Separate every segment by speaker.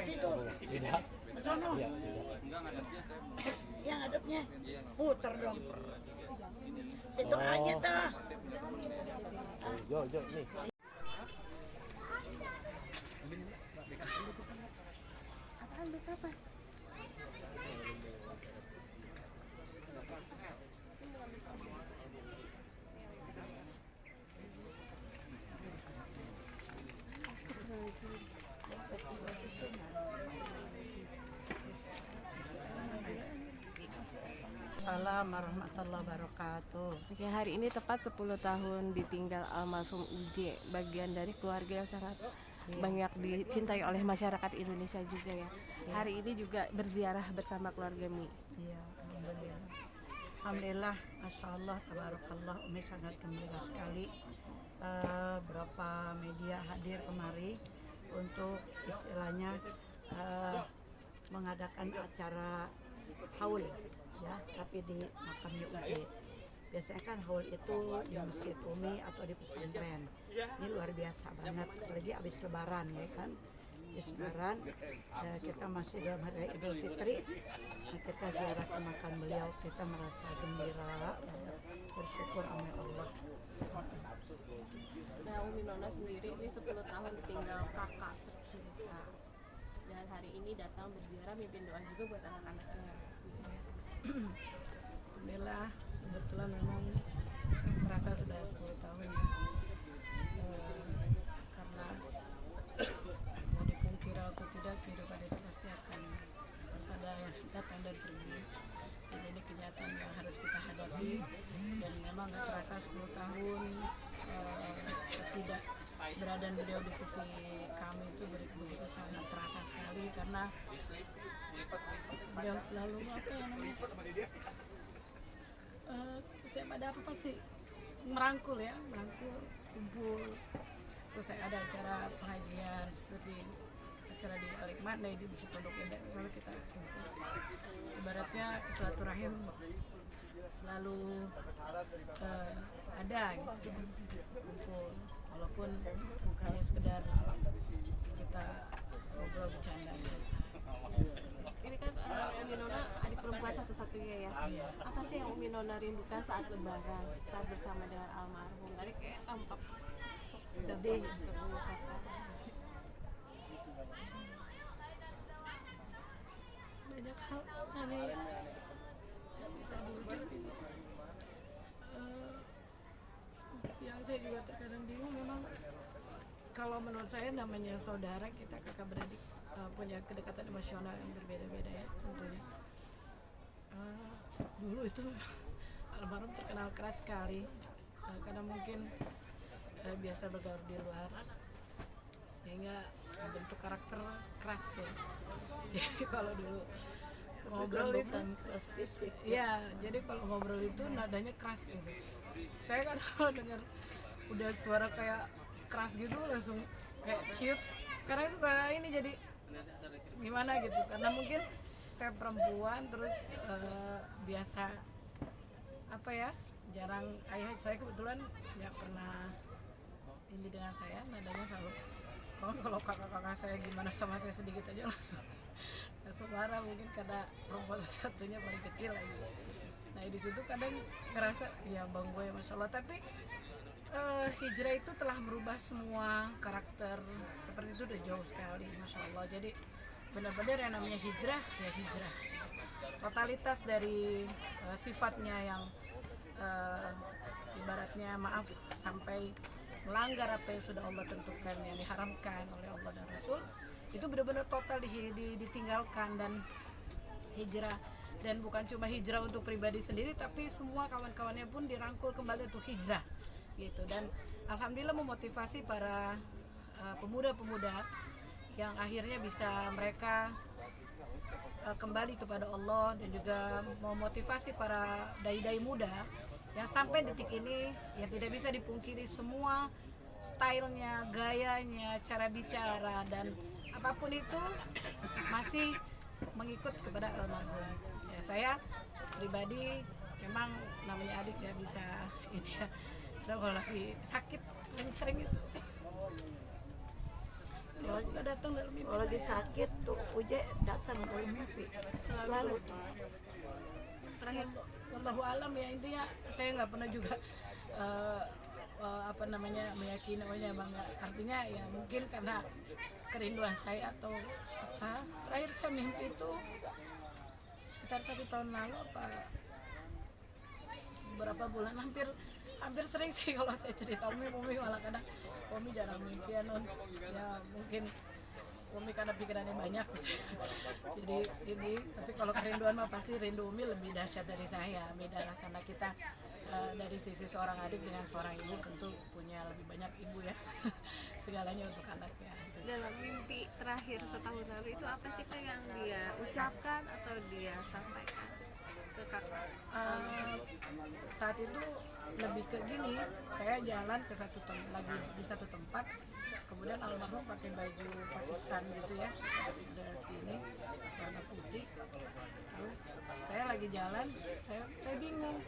Speaker 1: Situ.
Speaker 2: Tidak.
Speaker 1: Sono.
Speaker 2: Iya.
Speaker 1: Yang hadapnya puter dong. Situ aja tuh.
Speaker 2: Jo, nih.
Speaker 1: Apaan lu apa? Assalamualaikum warahmatullahi wabarakatuh.
Speaker 3: Oke, hari ini tepat 10 tahun ditinggal almarhum UJ, bagian dari keluarga yang sangat banyak dicintai oleh masyarakat Indonesia juga ya. Hari ini juga berziarah bersama keluarga Mi.
Speaker 1: Iya, alhamdulillah. Alhamdulillah, masya Allah, tabarakallah, Umi sangat gembira sekali. Berapa media hadir kemari untuk istilahnya mengadakan acara haul, ya, tapi di makamnya UJ. Biasanya kan haul itu di Masjid Umi atau di pesantren. Ini luar biasa banget, apalagi habis Lebaran ya kan. Habis Lebaran kita masih dalam hari Idul Fitri, kita ziarah ke makam beliau, kita merasa gembira, bersyukur sama Allah.
Speaker 3: Nah, Umi Nona sendiri ini 10 tahun ditinggal kakak tercinta. Dan hari ini datang berziarah, mimpin doa juga buat anak-anaknya.
Speaker 4: Alhamdulillah, kebetulan memang merasa sudah 10 tahun karena mau dipungkiri atau tidak, kehidupan itu pasti akan harus ada yang datang dan pergi. Jadi ini kenyataan yang harus kita hadapi, dan memang gak terasa 10 tahun tidak berada beliau di sisi kami itu begitu sangat terasa sekali, karena beliau selalu setiap ada apa pasti merangkul, kumpul. Selesai ada acara pengajian, studi, acara di Al-Hikmah, di Pondok Indah, misalnya kita kumpul. Ibaratnya silaturahim selalu ada gitu, kumpul, walaupun hanya sekedar kita ngobrol bercanda biasa.
Speaker 3: Ini kan Umi Nona adik perempuan satu-satunya ya. Apa sih yang Umi Nona rindukan saat Lebaran, saat bersama dengan almarhum? Tadi kayak tampak sedih.
Speaker 4: Banyak hal aneh yang bisa diucapin. Yang saya juga terkadang bingung, memang kalau menurut saya namanya saudara, kita kakak beradik punya kedekatan emosional yang berbeda-beda ya tentunya. Dulu itu almarhum terkenal keras sekali, karena mungkin biasa bergaul di luar, sehingga bentuk karakter keras ya. Jadi kalau dulu ngobrol itu
Speaker 1: keras fisik.
Speaker 4: ya, jadi kalau ngobrol itu nadanya keras gitu. Saya kan kalau dengar udah suara kayak keras gitu langsung kayak ciut, karena suka ini jadi gimana gitu, karena mungkin saya perempuan, terus biasa apa ya, jarang, ayah saya kebetulan nggak pernah ini dengan saya, nadanya selalu kalau kakak-kakak saya gimana sama saya sedikit aja langsung marah, mungkin karena perempuan satunya paling kecil lagi. Nah di situ kadang ngerasa ya bang gue, masya Allah, tapi hijrah itu telah merubah semua karakter seperti itu, udah jauh sekali, masya Allah. Jadi benar-benar yang namanya hijrah ya hijrah, totalitas dari sifatnya yang ibaratnya maaf sampai melanggar apa yang sudah Allah tentukan, yang diharamkan oleh Allah dan Rasul, itu benar-benar total ditinggalkan dan hijrah. Dan bukan cuma hijrah untuk pribadi sendiri, tapi semua kawan-kawannya pun dirangkul kembali untuk hijrah gitu. Dan alhamdulillah memotivasi para pemuda-pemuda yang akhirnya bisa mereka kembali kepada Allah, dan juga memotivasi para dai-dai muda yang sampai detik ini ya tidak bisa dipungkiri, semua stylenya, gayanya, cara bicara dan apapun itu masih mengikut kepada almarhum. Ya, saya pribadi memang namanya adik ya bisa ini ya, kalau lagi sakit yang sering itu Beliau juga datang dalam mimpi
Speaker 1: Kalau lagi
Speaker 4: saya.
Speaker 1: sakit tuh Uje datang dalam mimpi selalu tuh.
Speaker 4: Terakhir wallahu alam ya, intinya saya nggak pernah juga apa namanya meyakini bang, artinya ya mungkin karena kerinduan saya atau apa. Terakhir saya mimpi itu sekitar 1 tahun lalu apa beberapa bulan, hampir sering sih kalau saya cerita Umi malah kadang Umi jarang mimpi ya non, ya mungkin Umi karena pikirannya banyak gitu. jadi tapi kalau kerinduan mah pasti rindu Umi lebih dahsyat dari saya, beda lah karena kita dari sisi seorang adik dengan seorang ibu tentu punya lebih banyak ibu ya segalanya untuk anaknya gitu.
Speaker 3: Dalam mimpi terakhir setahun lalu itu apa sih Kak yang dia ucapkan atau dia sampaikan ke kakak?
Speaker 4: Saat itu lebih ke gini, saya jalan ke lagi di satu tempat, kemudian almarhum pakai baju Pakistan gitu ya, udah segini warna putih. Terus saya lagi jalan, saya bingung,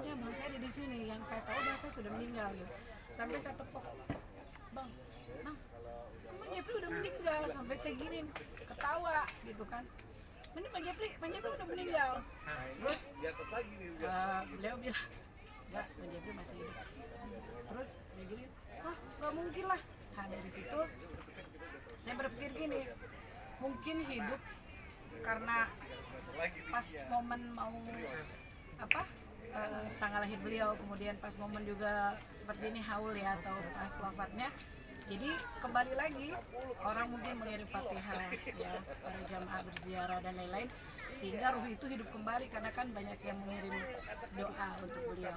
Speaker 4: ya bang saya di sini, yang saya tahu bang saya sudah meninggal gitu. Sampai saya tepok, bang, Bang Jepri udah meninggal, sampai saya gini ketawa gitu kan. Ini Bang Jepri udah meninggal. Terus beliau bilang, enggak, Bang Jepri masih hidup. Terus saya gini, wah gak mungkin lah. Nah dari situ saya berpikir gini, mungkin hidup karena pas momen mau tanggal lahir beliau, kemudian pas momen juga seperti ini haul ya atau pas wafatnya. Jadi kembali lagi orang mungkin mengirim Fatihah ya, para jamaah berziarah dan lain-lain, sehingga ruh itu hidup kembali karena kan banyak yang mengirim doa untuk beliau.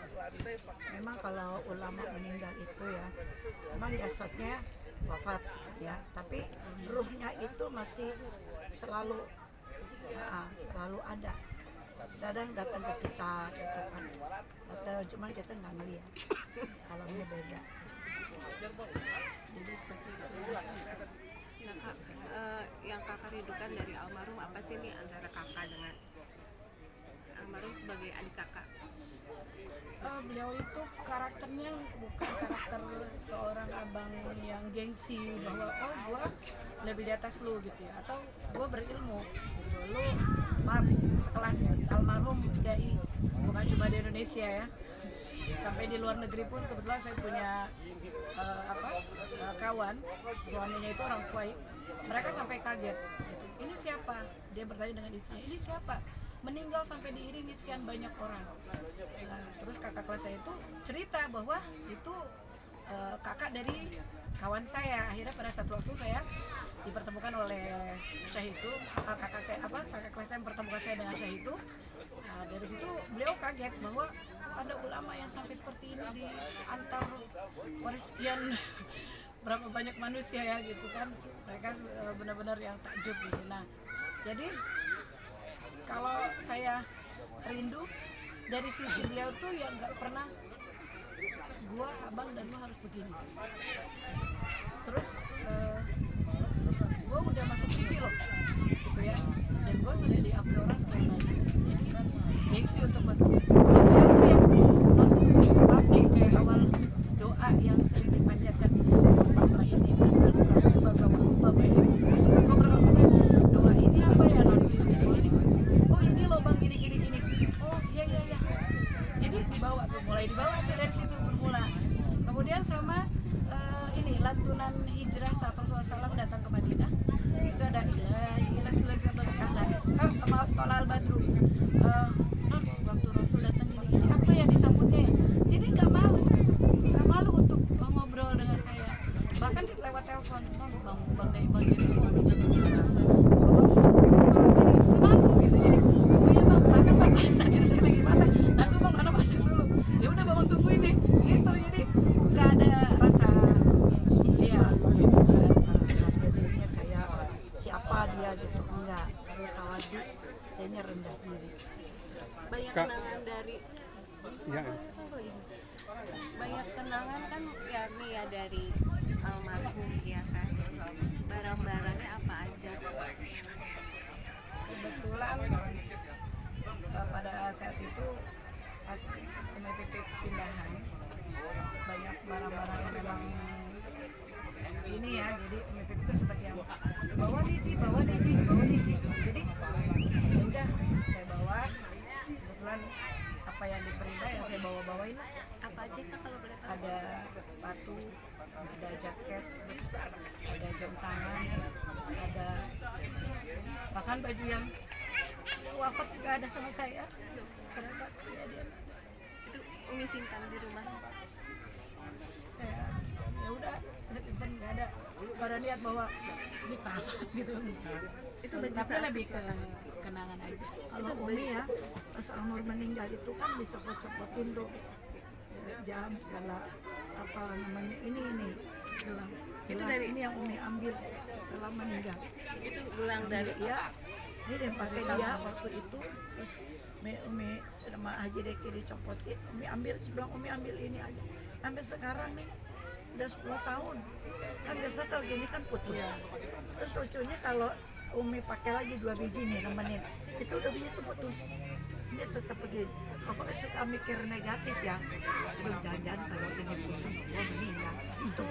Speaker 1: Memang kalau ulama meninggal itu ya, memang jasadnya wafat ya, tapi ruhnya itu masih selalu ada. Kadang datang ke kita gitu kan, atau cuman kita nggak melihat. Alamnya beda.
Speaker 4: Jadi seperti itu.
Speaker 3: Nah Kak, yang kakak rindukan dari almarhum apa sih nih antara kakak dengan almarhum sebagai adik kakak?
Speaker 4: Beliau itu karakternya bukan karakter seorang abang yang gengsi bahwa oh gua lebih di atas lu gitu ya, atau gua berilmu gitu. Lu maaf sekelas almarhum dai, bukan cuma di Indonesia ya, sampai di luar negeri pun kebetulan saya punya kawan suaminya itu orang Kuwait, mereka sampai kaget gitu. Ini siapa? Dia bertanya dengan istrinya, ini siapa? Meninggal sampai diiringi sekian banyak orang. Terus kakak kelas saya itu cerita bahwa itu kakak dari kawan saya. Akhirnya pada satu waktu saya dipertemukan oleh Syekh itu, kakak kelas saya mempertemukan saya dengan Syekh itu. Dari situ beliau kaget bahwa ada ulama yang sampai seperti ini di antar sekian berapa banyak manusia ya gitu kan. Mereka benar-benar yang takjub gitu. Nah, jadi kalau saya rindu dari sisi beliau tuh yang nggak pernah gua abang dan lu harus begini. Terus gua udah masuk TV loh gitu ya, dan gua sudah diakui orang sekian banyak, jadi gengsi untuk beliau tuh yang maaf nih kayak awal doa yang sering dipanjatkan, Bapak ini asal Bapak ini sempat ngobrol sama saya, doa ini apa ya non gini, oh ini loh bang gini, oh iya, jadi mulai dibawa tuh dari situ bermula. Kemudian sama ini lantunan hijrah saat Rasulullah SAW datang ke Madinah, itu ada ila sulaifatus maaf tolal badru, waktu Rasul datang gini, apa ya disambutnya ya? Jadi nggak malu untuk ngobrol dengan saya, bahkan lewat telepon, bang dari bang gitu, malu gitu. Jadi oh iya bang, bahkan bapak saat itu saya lagi masak, tapi bang mana masak dulu, ya udah bang tunggu ini gitu. Jadi nggak ada rasa iya gitu kan,
Speaker 1: jadinya kayak siapa dia gitu, enggak, selalu tawadu, kayaknya rendah diri.
Speaker 3: Banyak
Speaker 2: Kak.
Speaker 3: kenangan dari
Speaker 2: Ya.
Speaker 3: banyak kenangan kan ya nih ya dari almarhum ya kan, barang-barangnya apa aja?
Speaker 4: kebetulan pada saat itu pas MPP pindahan banyak barang-barang yang memang ini ya, jadi Umi Pip itu seperti yang bawa nih Ci, bawa nih Ci, bawa nih Ci. Jadi ya udah saya bawa, kebetulan apa yang diperintah yang saya bawa-bawain.
Speaker 3: Apa aja Kak kalau boleh tahu?
Speaker 4: Ada sepatu, ada jaket, ada jam tangan, ada bahkan baju yang wafat juga ada sama saya pada saat kejadian.
Speaker 3: Itu Umi simpan di rumah.
Speaker 4: Saya ya udah simpen, nggak ada niat bahwa ini keramat gitu.
Speaker 3: Itu baju
Speaker 4: Tapi
Speaker 3: saat
Speaker 4: lebih ke kenangan aja.
Speaker 1: Kalau Umi ya pas Almur meninggal itu kan dicopot-copotin tuh jam segala apa namanya ini gelang.
Speaker 3: Itu
Speaker 1: Gelang
Speaker 3: dari-
Speaker 1: ini yang Umi ambil setelah meninggal.
Speaker 3: Itu gelang dari
Speaker 1: Ya, ini yang pakai dia waktu itu. Terus Umi sama Haji Deki dicopotin, Umi ambil, bilang Umi ambil ini aja. Sampai sekarang nih udah 10 tahun. Kan biasa kalau gini kan putus. Terus lucunya kalau Umi pakai lagi 2 biji nih nemenin, itu udah biji itu putus. Dia tetap begini. Pokoknya suka mikir negatif ya. Aduh, jangan-jangan kalau ini putus, gua meninggal. Itu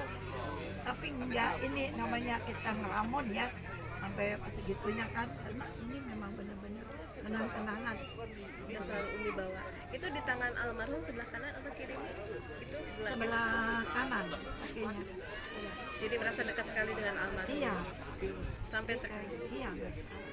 Speaker 1: tapi enggak, ini namanya kita ngelamun ya sampai segitunya kan, karena ini memang benar-benar kenang-kenangan.
Speaker 3: yang selalu Umi bawa. Itu di tangan almarhum sebelah kanan atau kiri? Itu gelang.
Speaker 1: Sebelah kanan kakinya. Iya.
Speaker 3: Jadi merasa dekat sekali dengan almarhum.
Speaker 1: Iya.
Speaker 3: Sampai sekarang.
Speaker 1: Iya, enggak sekali.